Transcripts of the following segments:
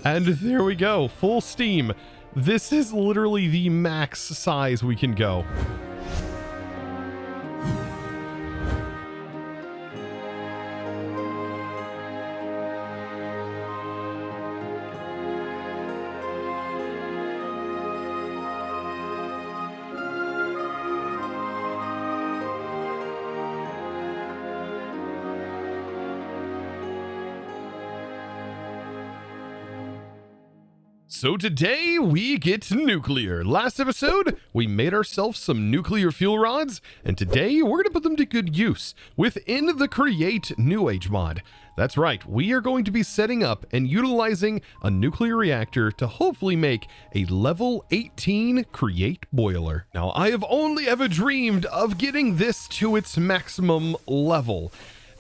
And there we go, full steam. This is literally the max size we can go. So today we get nuclear. Last episode, we made ourselves some nuclear fuel rods, and today we're going to put them to good use within the Create New Age mod. That's right, we are going to be setting up and utilizing a nuclear reactor to hopefully make a level 18 Create boiler. Now, I have only ever dreamed of getting this to its maximum level.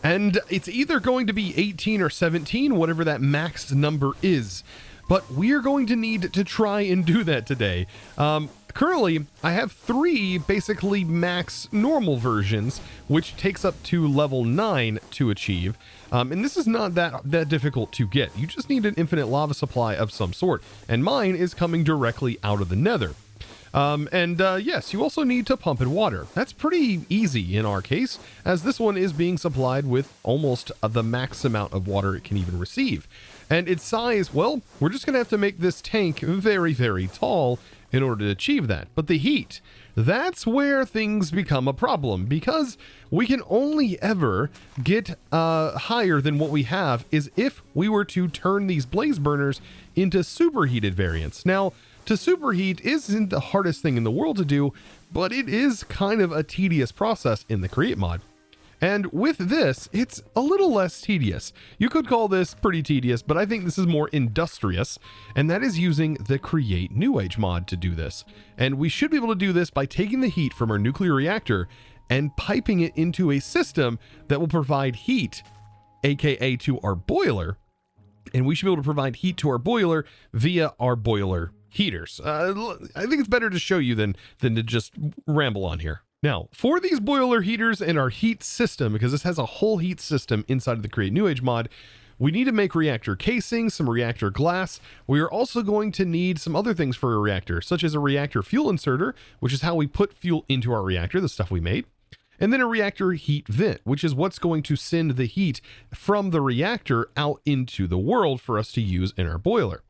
And it's either going to be 18 or 17, whatever that max number is. But we are going to need to try and do that today. Currently, I have 3 basically max normal versions, which takes up to level 9 to achieve. And this is not that difficult to get. You just need an infinite lava supply of some sort. And mine is coming directly out of the nether. Yes, you also need to pump in water. That's pretty easy in our case, as this one is being supplied with almost the max amount of water it can even receive. And its size, well, we're just going to have to make this tank very, very tall in order to achieve that. But the heat, that's where things become a problem, because we can only ever get higher than what we have is if we were to turn these blaze burners into superheated variants. Now, to superheat isn't the hardest thing in the world to do, but it is kind of a tedious process in the Create mod. And with this, it's a little less tedious. You could call this pretty tedious, but I think this is more industrious, and that is using the Create New Age mod to do this. And we should be able to do this by taking the heat from our nuclear reactor and piping it into a system that will provide heat, aka to our boiler, and we should be able to provide heat to our boiler via our boiler heaters. I think it's better to show you than to just ramble on here. Now, for these boiler heaters and our heat system, because this has a whole heat system inside of the Create New Age mod, we need to make reactor casing, some reactor glass. We are also going to need some other things for a reactor, such as a reactor fuel inserter, which is how we put fuel into our reactor, the stuff we made. And then a reactor heat vent, which is what's going to send the heat from the reactor out into the world for us to use in our boiler.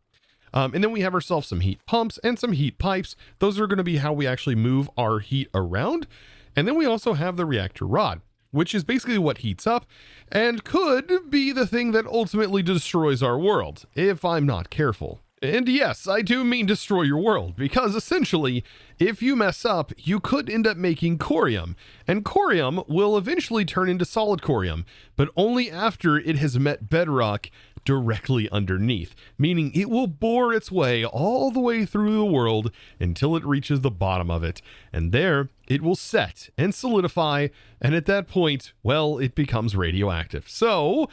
And then we have ourselves some heat pumps and some heat pipes. Those are going to be how we actually move our heat around. And then we also have the Reactor Rod, which is basically what heats up and could be the thing that ultimately destroys our world, if I'm not careful. And yes, I do mean destroy your world, because essentially, if you mess up, you could end up making corium, and corium will eventually turn into solid corium, but only after it has met bedrock directly underneath, meaning it will bore its way all the way through the world until it reaches the bottom of it, and there it will set and solidify, and at that point, well, it becomes radioactive. So,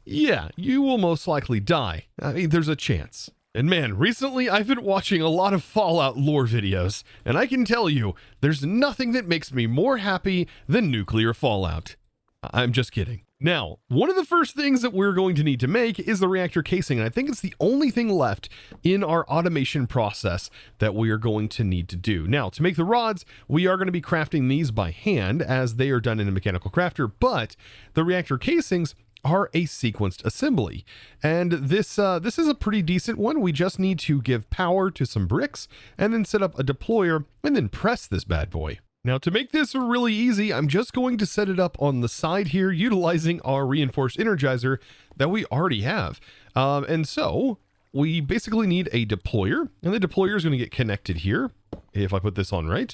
yeah, you will most likely die. I mean, there's a chance. And man, recently I've been watching a lot of Fallout lore videos, and I can tell you, there's nothing that makes me more happy than nuclear fallout. I'm just kidding. Now, one of the first things that we're going to need to make is the reactor casing, and I think it's the only thing left in our automation process that we are going to need to do. Now, to make the rods, we are going to be crafting these by hand as they are done in a mechanical crafter, but the reactor casings are a sequenced assembly, and this is a pretty decent one. We just need to give power to some bricks and then set up a deployer and then press this bad boy. Now, to make this really easy, I'm just going to set it up on the side here utilizing our reinforced energizer that we already have. And so we basically need a deployer, and the deployer is going to get connected here. If I put this on right,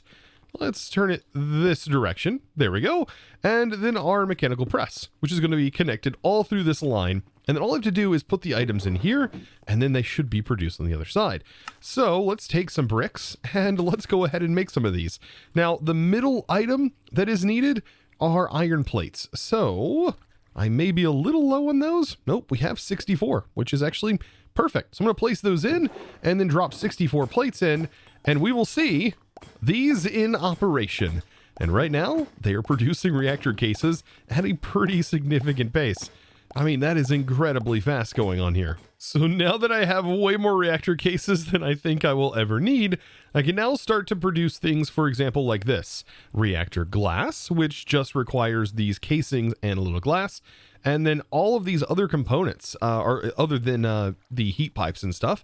let's turn it this direction. There we go. And then our mechanical press, which is going to be connected all through this line. And then all I have to do is put the items in here, and then they should be produced on the other side. So let's take some bricks and let's go ahead and make some of these. Now, the middle item that is needed are iron plates. So I may be a little low on those. Nope, we have 64, which is actually perfect. So I'm going to place those in and then drop 64 plates in, and we will see these in operation. And right now, they are producing reactor cases at a pretty significant pace. I mean, that is incredibly fast going on here. So now that I have way more reactor cases than I think I will ever need, I can now start to produce things, for example, like this. Reactor glass, which just requires these casings and a little glass. And then all of these other components, or other than the heat pipes and stuff,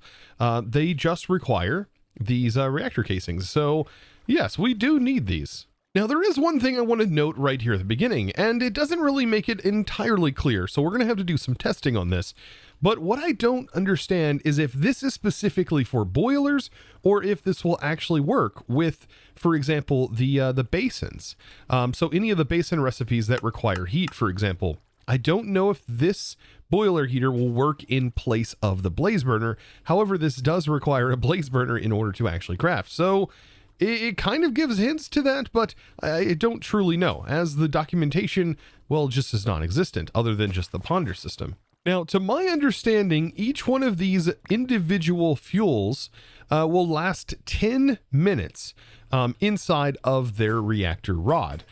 they just require these reactor casings. So yes, we do need these. Now, there is one thing I want to note right here at the beginning, and it doesn't really make it entirely clear, so we're going to have to do some testing on this. But what I don't understand is if this is specifically for boilers, or if this will actually work with, for example, the basins. So any of the basin recipes that require heat, for example, I don't know if this boiler heater will work in place of the blaze burner. However, this does require a blaze burner in order to actually craft. So it kind of gives hints to that, but I don't truly know, as the documentation, well, just is non-existent, other than just the ponder system. Now, to my understanding, each one of these individual fuels will last 10 minutes inside of their reactor rod.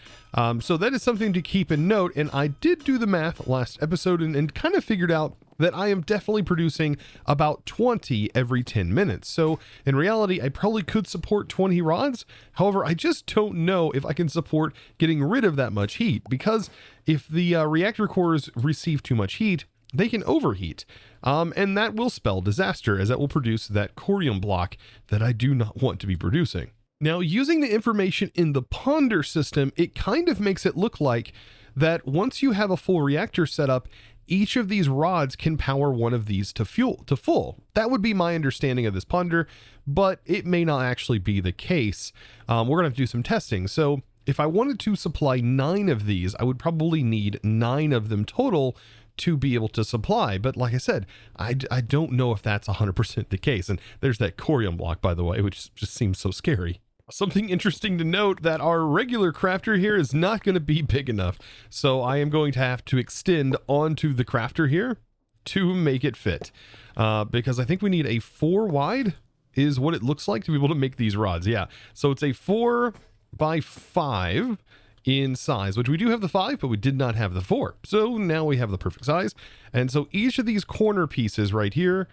So that is something to keep in note, and I did do the math last episode and kind of figured out that I am definitely producing about 20 every 10 minutes. So in reality, I probably could support 20 rods. However, I just don't know if I can support getting rid of that much heat, because if the reactor cores receive too much heat, they can overheat. And that will spell disaster, as that will produce that corium block that I do not want to be producing. Now, using the information in the ponder system, it kind of makes it look like that once you have a full reactor setup, each of these rods can power one of these to full. That would be my understanding of this ponder, but it may not actually be the case. We're gonna have to do some testing. So if I wanted to supply 9 of these, I would probably need 9 of them total to be able to supply. But like I said, I don't know if that's 100% the case. And there's that corium block, by the way, which just seems so scary. Something interesting to note, that our regular crafter here is not going to be big enough. So I am going to have to extend onto the crafter here to make it fit. Because I think we need a 4 wide is what it looks like to be able to make these rods. Yeah. So it's a 4 by 5 in size, which we do have the 5, but we did not have the 4. So now we have the perfect size. And so each of these corner pieces right here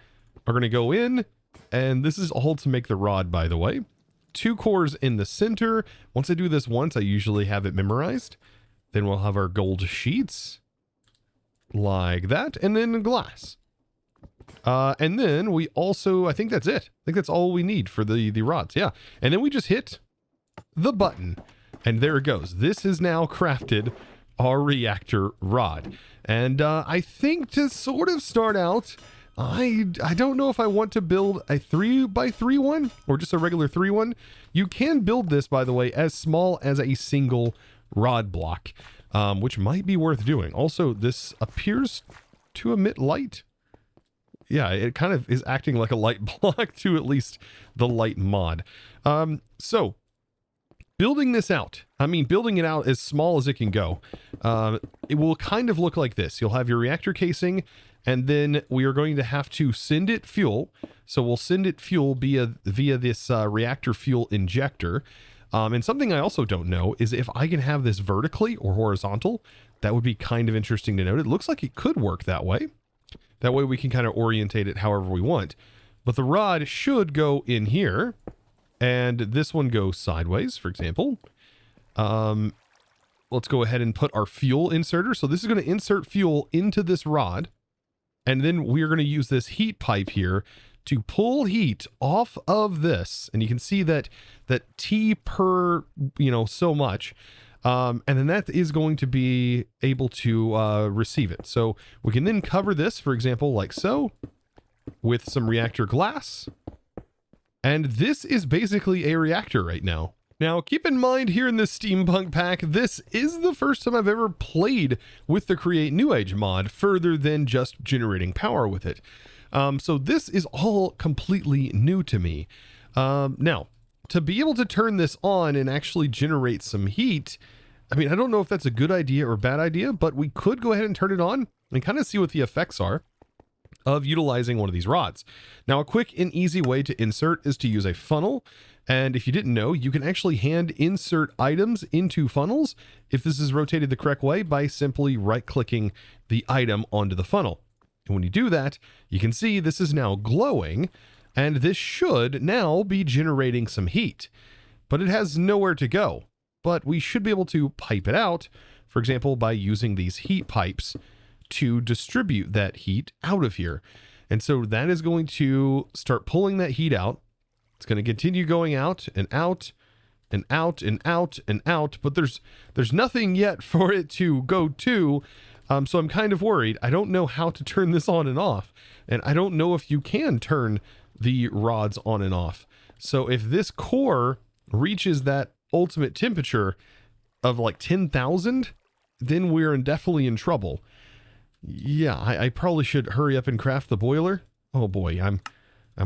are going to go in. And this is all to make the rod, by the way. 2 cores in the center. Once I do this once, I usually have it memorized. Then we'll have our gold sheets like that, and then glass. And then we also, I think that's it. I think that's all we need for the rods. Yeah. And then we just hit the button, and there it goes. This is now crafted our reactor rod. And I think to sort of start out, I don't know if I want to build a 3 by 3 one or just a regular 3 one. You can build this, by the way, as small as a single rod block, which might be worth doing. Also, this appears to emit light. Yeah, it kind of is acting like a light block to at least the light mod. So building this out, I mean, building it out as small as it can go, it will kind of look like this. You'll have your reactor casing, and then we are going to have to send it fuel. So we'll send it fuel via this reactor fuel injector. And something I also don't know is if I can have this vertically or horizontal. That would be kind of interesting to note. It looks like it could work that way. That way we can kind of orientate it however we want. But the rod should go in here, and this one goes sideways, for example. Let's go ahead and put our fuel inserter. So this is going to insert fuel into this rod. And then we're going to use this heat pipe here to pull heat off of this. And you can see that T per, so much. And then that is going to be able to receive it. So we can then cover this, for example, like so, with some reactor glass. And this is basically a reactor right now. Now, keep in mind here in this SteamPunk pack, this is the first time I've ever played with the Create New Age mod further than just generating power with it. So this is all completely new to me. Now, to be able to turn this on and actually generate some heat, I mean, I don't know if that's a good idea or a bad idea, but we could go ahead and turn it on and kind of see what the effects are of utilizing one of these rods. Now, a quick and easy way to insert is to use a funnel. And if you didn't know, you can actually hand insert items into funnels if this is rotated the correct way by simply right-clicking the item onto the funnel. And when you do that, you can see this is now glowing, and this should now be generating some heat. But it has nowhere to go. But we should be able to pipe it out, for example, by using these heat pipes to distribute that heat out of here. And so that is going to start pulling that heat out. It's going to continue going out and out and out and out and out, but there's nothing yet for it to go to. So I'm kind of worried. I don't know how to turn this on and off, and I don't know if you can turn the rods on and off. So if this core reaches that ultimate temperature of like 10,000, then we're definitely in trouble. Yeah, I probably should hurry up and craft the boiler. Oh boy, I'm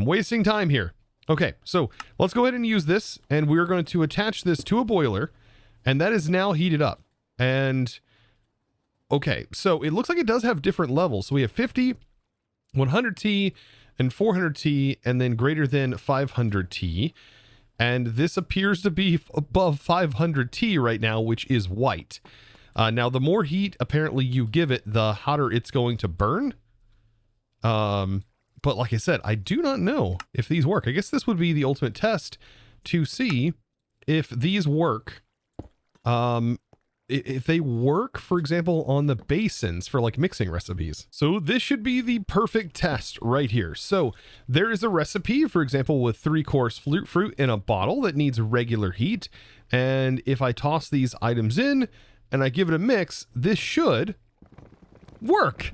wasting time here. Okay, so let's go ahead and use this, and we're going to attach this to a boiler, and that is now heated up. And okay, so it looks like it does have different levels. So we have 50, 100T, and 400T, and then greater than 500T. And this appears to be above 500T right now, which is white. Now, the more heat apparently you give it, the hotter it's going to burn. But like I said, I do not know if these work. I guess this would be the ultimate test to see if these work. If they work, for example, on the basins for like mixing recipes. So this should be the perfect test right here. So there is a recipe, for example, with 3-course fruit in a bottle that needs regular heat. And if I toss these items in and I give it a mix, this should work.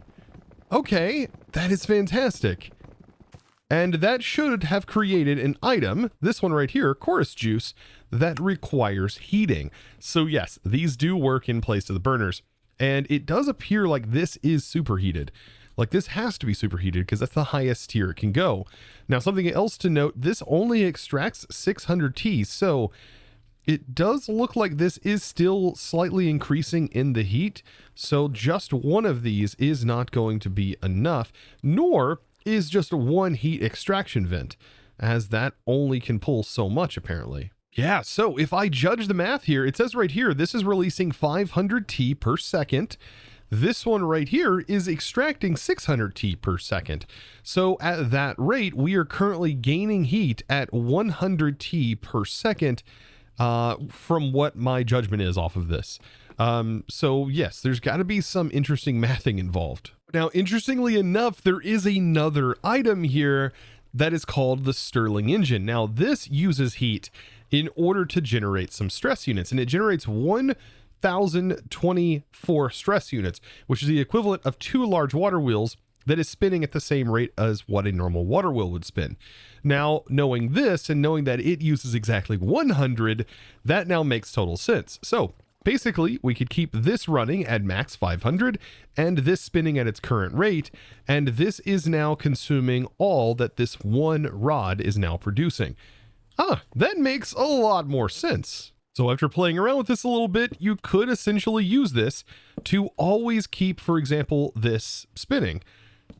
Okay, that is fantastic. And that should have created an item, this one right here, chorus juice, that requires heating. So yes, these do work in place of the burners. And it does appear like this is superheated. Like this has to be superheated because that's the highest tier it can go. Now, something else to note, this only extracts 600T. So it does look like this is still slightly increasing in the heat. So just one of these is not going to be enough, nor is just one heat extraction vent, as that only can pull so much apparently. Yeah, so if I judge the math here, it says right here, this is releasing 500T per second. This one right here is extracting 600T per second. So at that rate, we are currently gaining heat at 100T per second from what my judgment is off of this. So yes, there's got to be some interesting mathing involved. Now, interestingly enough, there is another item here that is called the Stirling engine. Now, this uses heat in order to generate some stress units, and it generates 1,024 stress units, which is the equivalent of 2 large water wheels that is spinning at the same rate as what a normal water wheel would spin. Now, knowing this and knowing that it uses exactly 100, that now makes total sense. So basically, we could keep this running at max 500 and this spinning at its current rate, and this is now consuming all that this one rod is now producing. That makes a lot more sense. So after playing around with this a little bit, you could essentially use this to always keep, for example, this spinning,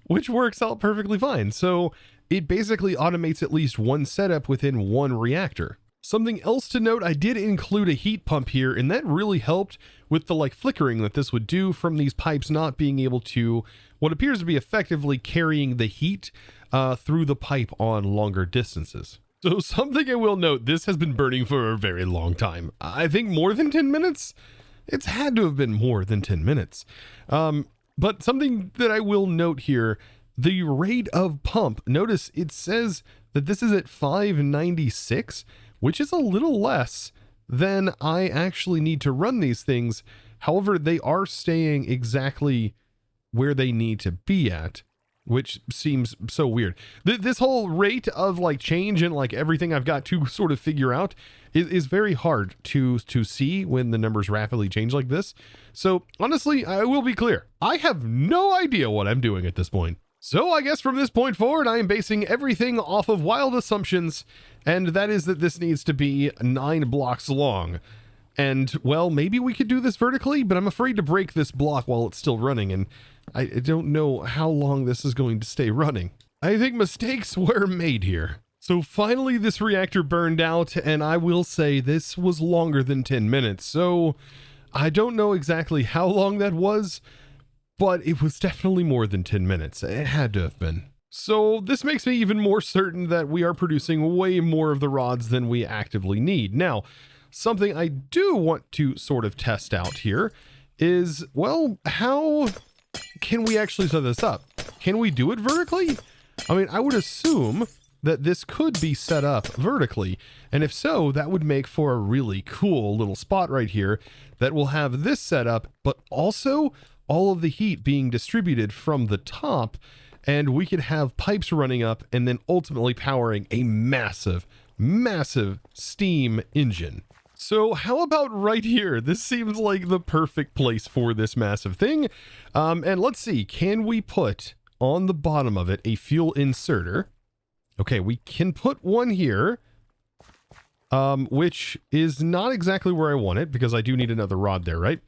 which works out perfectly fine. So it basically automates at least one setup within one reactor. Something else to note, I did include a heat pump here, and that really helped with the flickering that this would do from these pipes not being able to, what appears to be effectively carrying the heat through the pipe on longer distances. So something I will note, this has been burning for a very long time. I think more than 10 minutes? It's had to have been more than 10 minutes. But something that I will note here, the rate of pump, notice it says that this is at 596, which is a little less than I actually need to run these things. However, they are staying exactly where they need to be at, which seems so weird. This whole rate of change and everything I've got to sort of figure out is very hard to see when the numbers rapidly change like this. So honestly, I will be clear. I have no idea what I'm doing at this point. So I guess from this point forward, I am basing everything off of wild assumptions, and that is that this needs to be 9 blocks long. And, well, maybe we could do this vertically, but I'm afraid to break this block while it's still running, and I don't know how long this is going to stay running. I think mistakes were made here. So finally this reactor burned out, and I will say this was longer than 10 minutes. So I don't know exactly how long that was, but it was definitely more than 10 minutes. It had to have been. So this makes me even more certain that we are producing way more of the rods than we actively need. Now, something I do want to sort of test out here is, well, how can we actually set this up? Can we do it vertically? I mean, I would assume that this could be set up vertically. And if so, that would make for a really cool little spot right here that will have this set up, but also all of the heat being distributed from the top. And we could have pipes running up and then ultimately powering a massive, massive steam engine. So how about right here? This seems like the perfect place for this massive thing. And let's see, can we put on the bottom of it a fuel inserter? Okay, we can put one here, which is not exactly where I want it because I do need another rod there, right?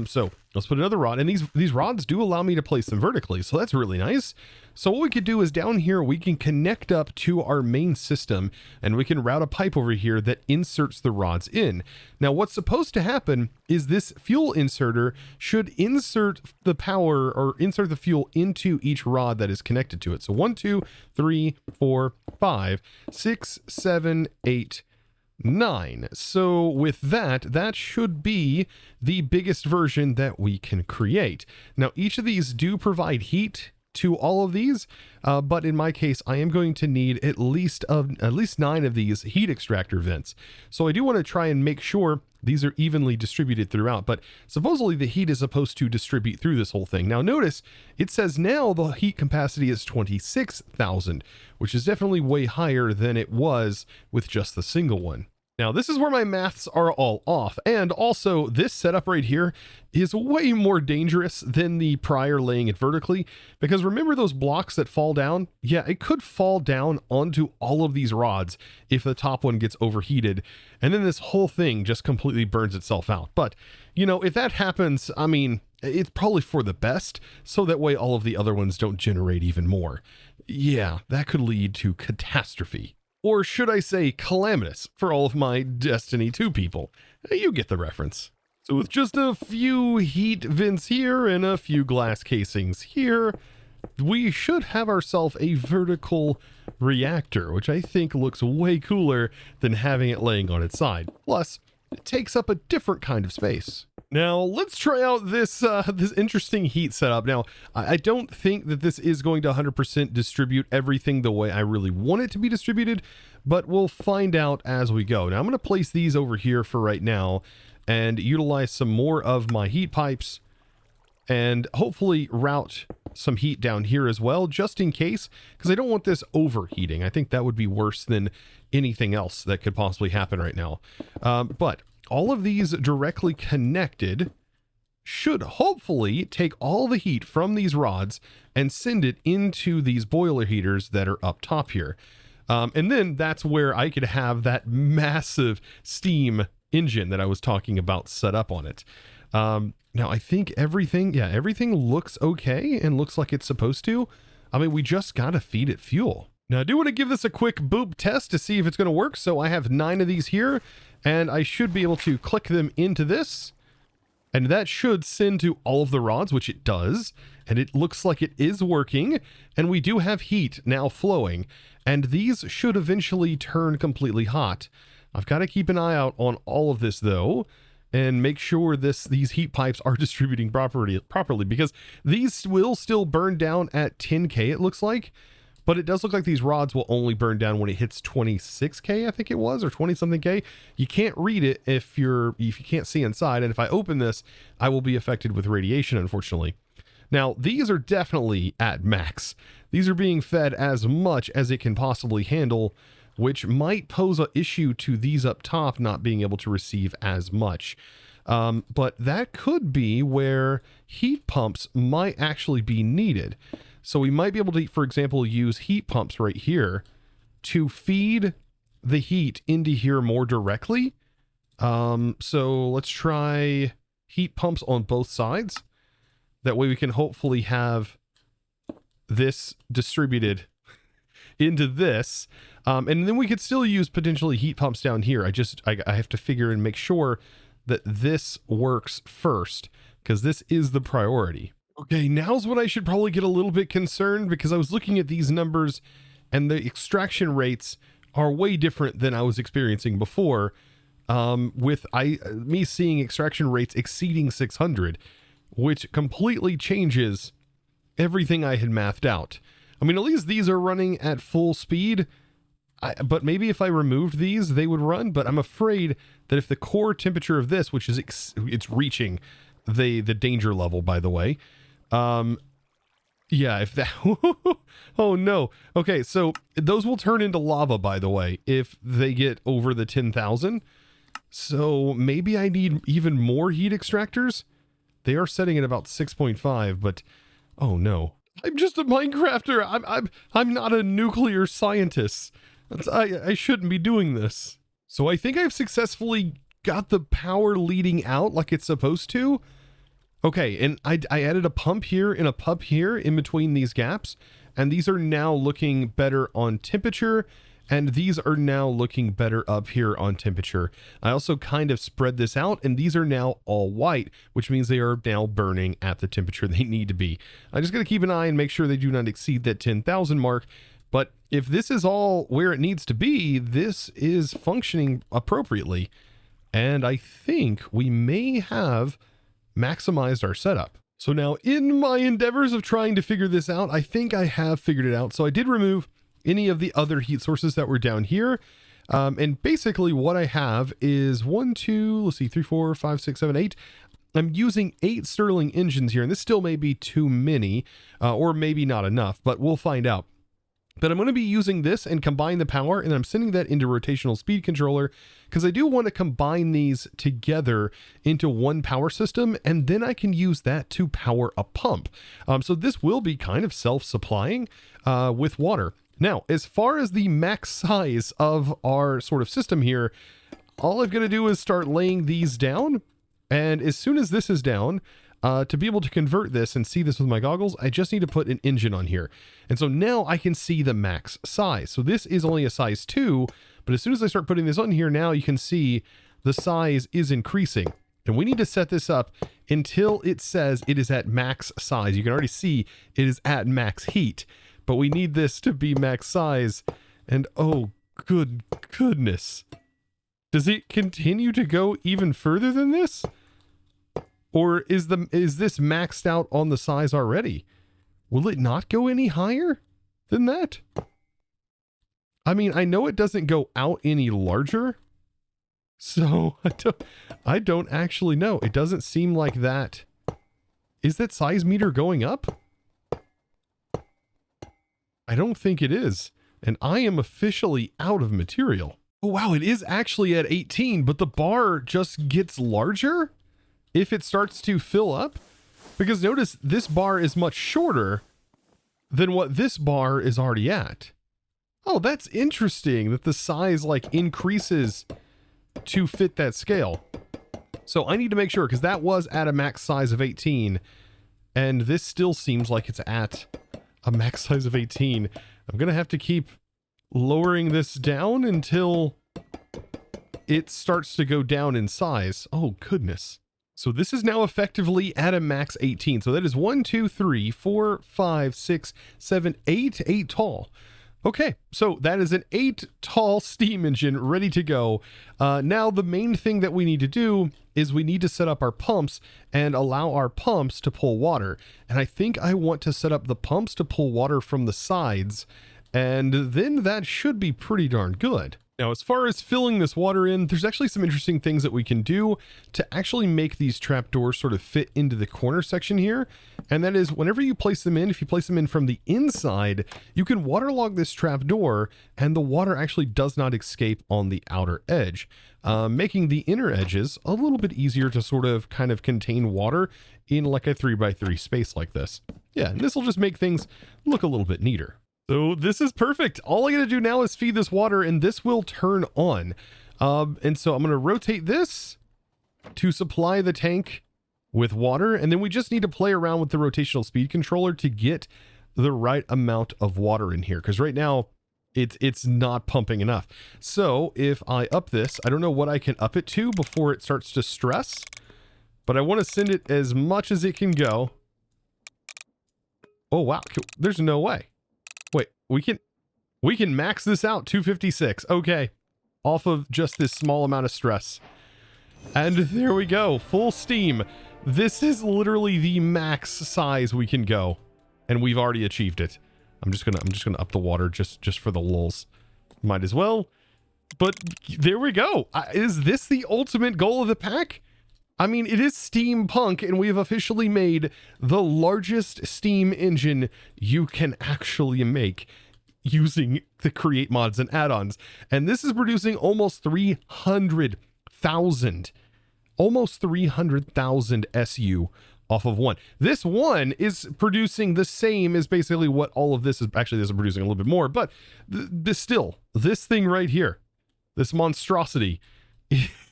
So let's put another rod, and these rods do allow me to place them vertically, so that's really nice. So what we could do is down here, we can connect up to our main system, and we can route a pipe over here that inserts the rods in. Now, what's supposed to happen is this fuel inserter should insert the power or insert the fuel into each rod that is connected to it. So 1, 2, 3, 4, 5, 6, 7, 8, 9. So with that, that should be the biggest version that we can create. Now, each of these do provide heat to all of these, but in my case, I am going to need at least 9 of these heat extractor vents. So I do want to try and make sure these are evenly distributed throughout, but supposedly the heat is supposed to distribute through this whole thing. Now notice, it says now the heat capacity is 26,000, which is definitely way higher than it was with just the single one. Now, this is where my maths are all off, and also this setup right here is way more dangerous than the prior laying it vertically, because remember those blocks that fall down? Yeah, it could fall down onto all of these rods if the top one gets overheated, and then this whole thing just completely burns itself out. But, you know, if that happens, I mean, it's probably for the best, so that way all of the other ones don't generate even more. Yeah, that could lead to catastrophe. Or should I say calamitous for all of my Destiny 2 people. You get the reference. So with just a few heat vents here and a few glass casings here, we should have ourselves a vertical reactor, which I think looks way cooler than having it laying on its side. Plus, it takes up a different kind of space. Now, let's try out this this interesting heat setup. Now, I don't think that this is going to 100% distribute everything the way I really want it to be distributed, but we'll find out as we go. Now, I'm going to place these over here for right now and utilize some more of my heat pipes and hopefully route some heat down here as well, just in case, because I don't want this overheating. I think that would be worse than anything else that could possibly happen right now. But all of these directly connected should hopefully take all the heat from these rods and send it into these boiler heaters that are up top here. And then that's where I could have that massive steam engine that I was talking about set up on it. Now I think everything looks okay and looks like it's supposed to. I mean, we just got to feed it fuel. Now I do want to give this a quick boop test to see if it's going to work. So I have 9 of these here, and I should be able to click them into this, and that should send to all of the rods, which it does, and it looks like it is working, and we do have heat now flowing, and these should eventually turn completely hot. I've got to keep an eye out on all of this though, and make sure these heat pipes are distributing properly, because these will still burn down at 10K, it looks like. But it does look like these rods will only burn down when it hits 26K, I think it was, or 20 something K. You can't read it if you can't see inside. And if I open this, I will be affected with radiation, unfortunately. Now, these are definitely at max. These are being fed as much as it can possibly handle, which might pose an issue to these up top not being able to receive as much. But that could be where heat pumps might actually be needed. So we might be able to, for example, use heat pumps right here to feed the heat into here more directly. So let's try heat pumps on both sides. That way we can hopefully have this distributed. into this. And then we could still use potentially heat pumps down here. I have to figure and make sure that this works first, because this is the priority. Okay, now's when I should probably get a little bit concerned, because I was looking at these numbers and the extraction rates are way different than I was experiencing before, with me seeing extraction rates exceeding 600, which completely changes everything I had mathed out. I mean, at least these are running at full speed, but maybe if I removed these, they would run. But I'm afraid that if the core temperature of this, which is it's reaching the danger level, by the way, yeah, if that, oh no. Okay, so those will turn into lava, by the way, if they get over the 10,000. So maybe I need even more heat extractors. They are setting at about 6.5, but oh no. I'm just a Minecrafter. I'm not a nuclear scientist. I shouldn't be doing this. So I think I've successfully got the power leading out like it's supposed to. Okay, and I added a pump here and a pump here in between these gaps, and these are now looking better on temperature, and these are now looking better up here on temperature. I also kind of spread this out, and these are now all white, which means they are now burning at the temperature they need to be. I just got to keep an eye and make sure they do not exceed that 10,000 mark. But if this is all where it needs to be, this is functioning appropriately. And I think we may have maximized our setup. So now in my endeavors of trying to figure this out, I think I have figured it out. So I did remove any of the other heat sources that were down here. And basically what I have is 1, 2, let's see, 3, 4, 5, 6, 7, 8. I'm using 8 Stirling engines here, and this still may be too many, or maybe not enough, but we'll find out. But I'm going to be using this and combine the power, and I'm sending that into rotational speed controller, because I do want to combine these together into one power system, and then I can use that to power a pump. So this will be kind of self-supplying with water. Now, as far as the max size of our sort of system here, all I've got to do is start laying these down. And as soon as this is down, to be able to convert this and see this with my goggles, I just need to put an engine on here. And so now I can see the max size. So this is only a size 2, but as soon as I start putting this on here, now you can see the size is increasing. And we need to set this up until it says it is at max size. You can already see it is at max heat. But we need this to be max size, and oh, goodness. Does it continue to go even further than this? Or is this maxed out on the size already? Will it not go any higher than that? I mean, I know it doesn't go out any larger, so I don't actually know. It doesn't seem like that. Is that size meter going up? I don't think it is, and I am officially out of material. Oh wow, it is actually at 18, but the bar just gets larger if it starts to fill up. Because notice this bar is much shorter than what this bar is already at. Oh, that's interesting that the size like increases to fit that scale. So I need to make sure, because that was at a max size of 18, and this still seems like it's at a max size of 18. I'm gonna have to keep lowering this down until it starts to go down in size. Oh goodness. So this is now effectively at a max 18. So that is 1, 2, 3, 4, 5, 6, 7, 8 tall. Okay, so that is an 8 tall steam engine ready to go. Now the main thing that we need to do is we need to set up our pumps and allow our pumps to pull water. And I think I want to set up the pumps to pull water from the sides, and then that should be pretty darn good. Now, as far as filling this water in, there's actually some interesting things that we can do to actually make these trapdoors sort of fit into the corner section here. And that is, whenever you place them in, if you place them in from the inside, you can waterlog this trapdoor and the water actually does not escape on the outer edge, making the inner edges a little bit easier to sort of kind of contain water in like a 3x3 space like this. Yeah, and this will just make things look a little bit neater. So this is perfect. All I gotta do now is feed this water and this will turn on. And so I'm gonna rotate this to supply the tank with water. And then we just need to play around with the rotational speed controller to get the right amount of water in here. Because right now It's not pumping enough. So if I up this, I don't know what I can up it to before it starts to stress, but I want to send it as much as it can go. Oh, wow. There's no way. Wait, we can max this out 256. Okay. Off of just this small amount of stress. And there we go. Full steam. This is literally the max size we can go. And we've already achieved it. I'm just gonna up the water just for the lulz. Might as well. But there we go. Is this the ultimate goal of the pack? I mean, it is SteamPunk, and we have officially made the largest steam engine you can actually make using the create mods and add-ons. And this is producing almost 300,000 SU off of one. This one is producing the same as basically what all of this is. Actually, this is producing a little bit more, but this thing right here, this monstrosity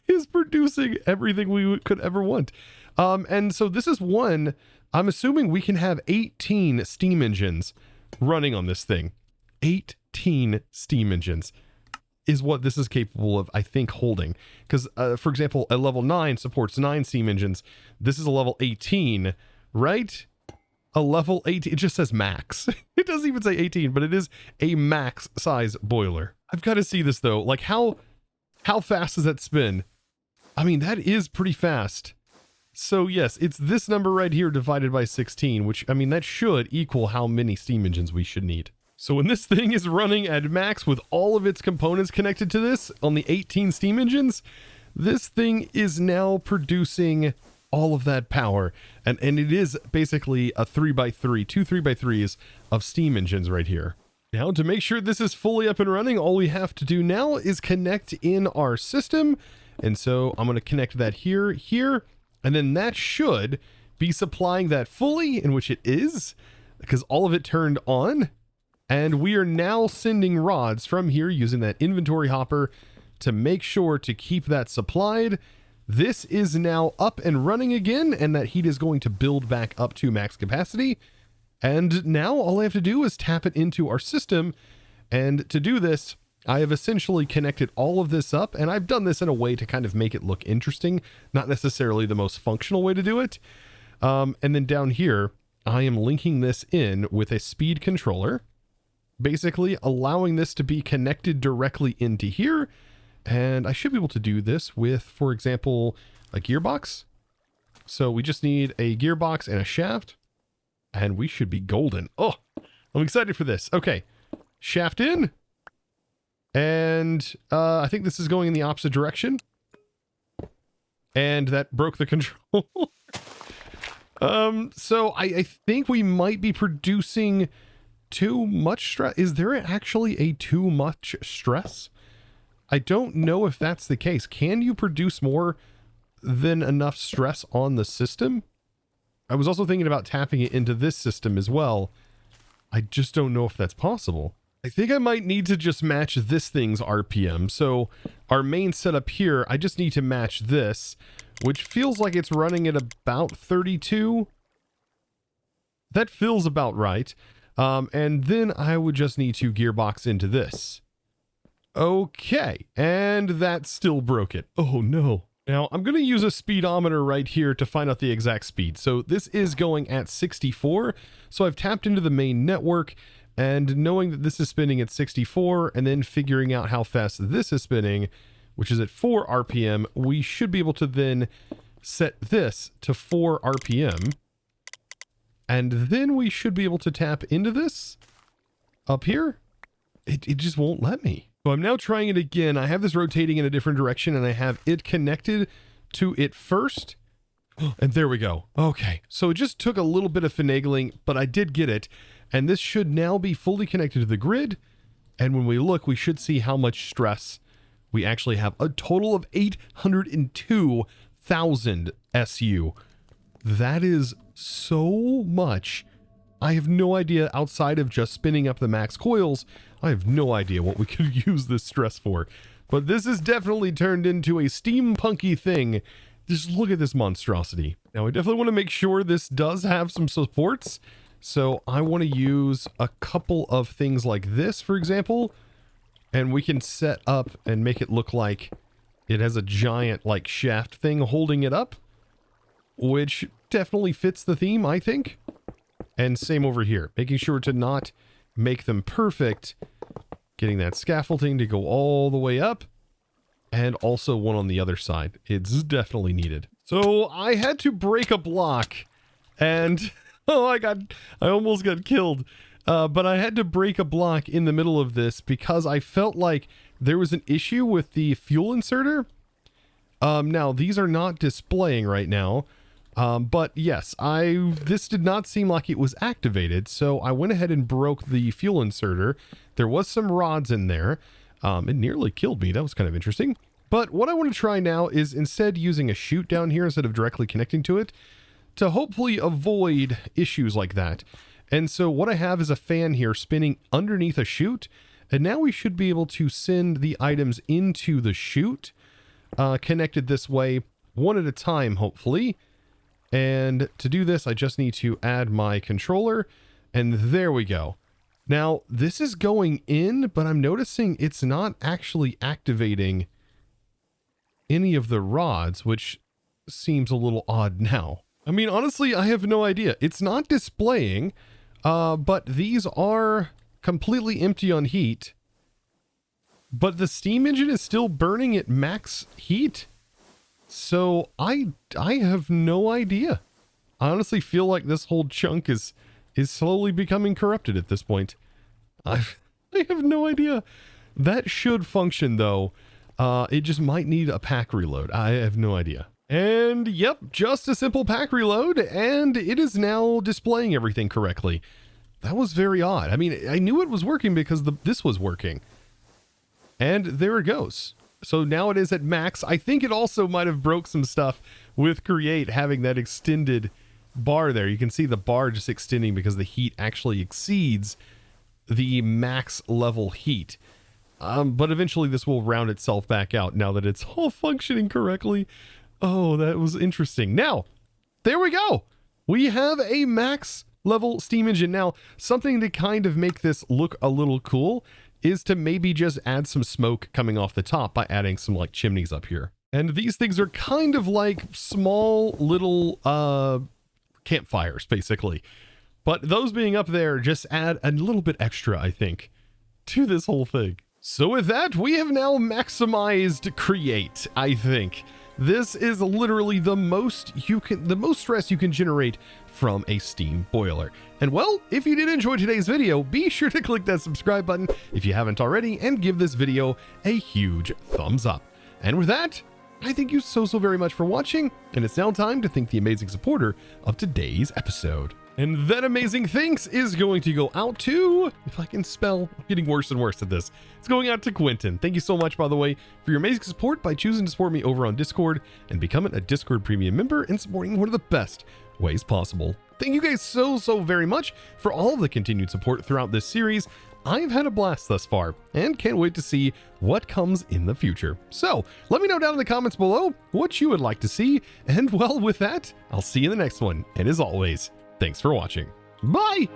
is producing everything we could ever want. And so this is one, I'm assuming we can have 18 steam engines running on this thing. 18 steam engines is what this is capable of, I think, holding. Because, for example, a level 9 supports 9 steam engines. This is a level 18, right? A level 18, it just says max. It doesn't even say 18, but it is a max size boiler. I've got to see this though. Like how fast does that spin? I mean, that is pretty fast. So yes, it's this number right here divided by 16, which, I mean, that should equal how many steam engines we should need. So when this thing is running at max with all of its components connected to this on the 18 steam engines, this thing is now producing all of that power. And it is basically a 3x3, two 3x3s of steam engines right here. Now, to make sure this is fully up and running, all we have to do now is connect in our system. And so I'm going to connect that here, and then that should be supplying that fully, in which it is, because all of it turned on. And we are now sending rods from here using that inventory hopper to make sure to keep that supplied. This is now up and running again, and that heat is going to build back up to max capacity. And now all I have to do is tap it into our system. And to do this, I have essentially connected all of this up, and I've done this in a way to kind of make it look interesting, not necessarily the most functional way to do it. And then down here, I am linking this in with a speed controller, basically allowing this to be connected directly into here. And I should be able to do this with, for example, a gearbox. So we just need a gearbox and a shaft, and we should be golden. Oh, I'm excited for this. Okay, shaft in. And I think this is going in the opposite direction. And that broke the control. So I think we might be producing too much stress. Is there actually a too much stress? I don't know if that's the case. Can you produce more than enough stress on the system? I was also thinking about tapping it into this system as well. I just don't know if that's possible. I think I might need to just match this thing's RPM. So our main setup here, I just need to match this, which feels like it's running at about 32. That feels about right. And then I would just need to gearbox into this. Okay, and that still broke it. Oh no. Now I'm going to use a speedometer right here to find out the exact speed. So this is going at 64. So I've tapped into the main network, and knowing that this is spinning at 64 and then figuring out how fast this is spinning, which is at 4 RPM, we should be able to then set this to 4 RPM. And then we should be able to tap into this up here. It just won't let me. So I'm now trying it again. I have this rotating in a different direction, and I have it connected to it first. And there we go. Okay. So it just took a little bit of finagling, but I did get it. And this should now be fully connected to the grid. And when we look, we should see how much stress we actually have. A total of 802,000 SU. That is so much. I have no idea, outside of just spinning up the max coils, I have no idea what we could use this stress for. But this is definitely turned into a steampunky thing. Just look at this monstrosity. Now, I definitely want to make sure this does have some supports. So I want to use a couple of things like this, for example. and we can set up and make it look like it has a giant like shaft thing holding it up, which definitely fits the theme, I think. And same over here, making sure to not make them perfect, getting that scaffolding to go all the way up, and also one on the other side. It's definitely needed. So I had to break a block, and oh, I almost got killed. But I had to break a block in the middle of this because I felt like there was an issue with the fuel inserter. Now, these are not displaying right now. But yes, this did not seem like it was activated. So I went ahead and broke the fuel inserter. There was some rods in there. It nearly killed me. That was kind of interesting. But what I want to try now is instead using a chute down here instead of directly connecting to it to hopefully avoid issues like that. And so what I have is a fan here spinning underneath a chute, and now we should be able to send the items into the chute, connected this way, one at a time, hopefully. And to do this, I just need to add my controller, and there we go. Now, this is going in, but I'm noticing it's not actually activating any of the rods, which seems a little odd now. I mean, honestly, I have no idea. It's not displaying, but these are completely empty on heat. But the steam engine is still burning at max heat. So I have no idea. I honestly feel like this whole chunk is slowly becoming corrupted at this point. I have no idea. That should function though. It just might need a pack reload. I have no idea. And yep, just a simple pack reload, and it is now displaying everything correctly. That was very odd. I mean, I knew it was working because this was working. And there it goes. So now it is at max. I think it also might have broke some stuff with Create having that extended bar there. You can see the bar just extending because the heat actually exceeds the max level heat. But eventually this will round itself back out now that it's all functioning correctly. Oh, that was interesting. Now, there we go. We have a max level steam engine. Now, something to kind of make this look a little cool is to maybe just add some smoke coming off the top by adding some like chimneys up here. And these things are kind of like small little campfires, basically. But those being up there just add a little bit extra, I think, to this whole thing. So with that, we have now maximized Create, I think. This is literally the most stress you can generate from a steam boiler. And well, if you did enjoy today's video, be sure to click that subscribe button if you haven't already, and give this video a huge thumbs up. And with that, I thank you so very much for watching, and it's now time to thank the amazing supporter of today's episode. And that amazing thanks is going to go out to, if I can spell, I'm getting worse and worse at this. It's going out to Quentin. Thank you so much, by the way, for your amazing support by choosing to support me over on Discord and becoming a Discord premium member and supporting one of the best ways possible. Thank you guys so very much for all of the continued support throughout this series. I've had a blast thus far and can't wait to see what comes in the future. So let me know down in the comments below what you would like to see. And well, with that, I'll see you in the next one. And as always, thanks for watching. Bye!